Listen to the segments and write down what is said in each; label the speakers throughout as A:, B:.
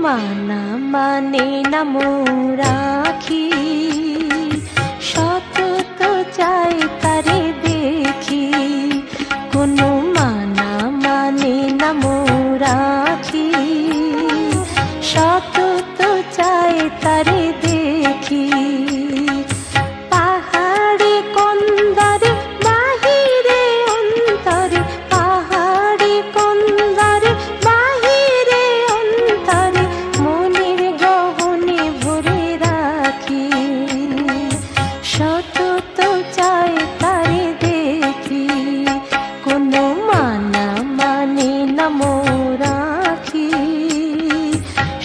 A: মানা মানে না মোরাখি, সতত চাই তারে দেখি। কোনো মানা মানে না মোরাখি, সতত চাই তারে দেখি। পাহাড়ে কন্দারে বাহিরে অন্তরে, পাহাড়ে কন্দারে বাহিরে অন্তরে, মনের গহনে ভরে রাখি। সতত চাই তারে দেখি, কোনো মানা মানে না মোরাখি,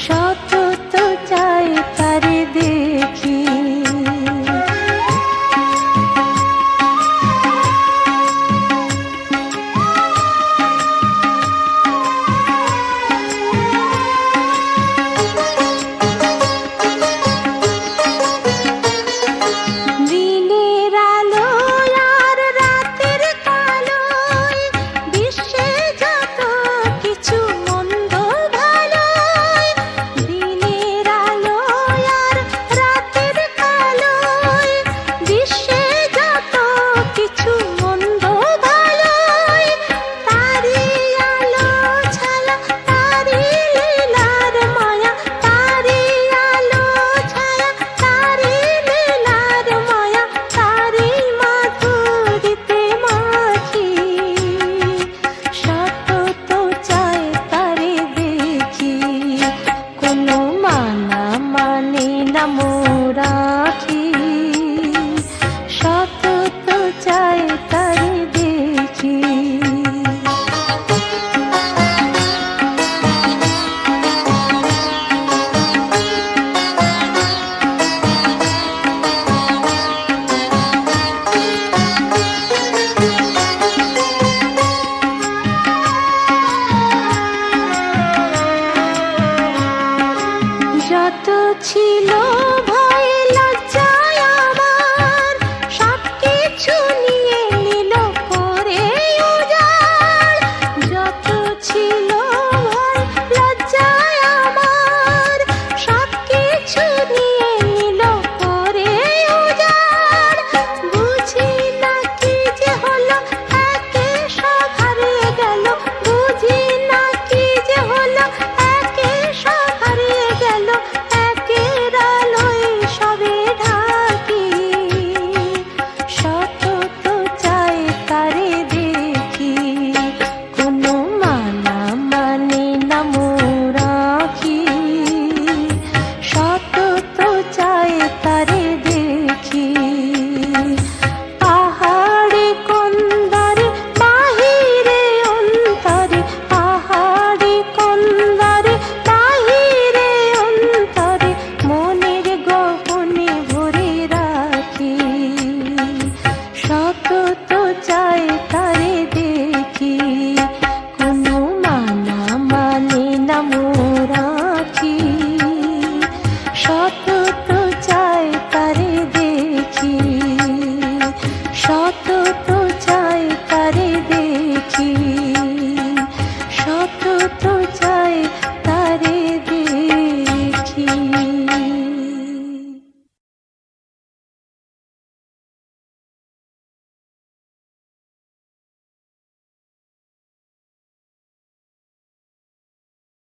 A: সতত চাই তারে দেখি। দিনের আলোয় আর রাতের কালোয়, বিশ্বে যত কিছু মন্দ ভালোয়। দিনের আলোয় আর রাতের কালোয়, বিশ্বে যত কিছু মন্দ ভালোয়। তারি আলো ছায়া, তারি লীলার মায়া, তারি আলো ছায়া, তারি লীলার মায়া, তারি মাধুরীতে মাখি। সতত চাই তারে দেখি, কোনো মানা মানে না মোরাখি, সতত চাই তারে দেখি। যত ছিল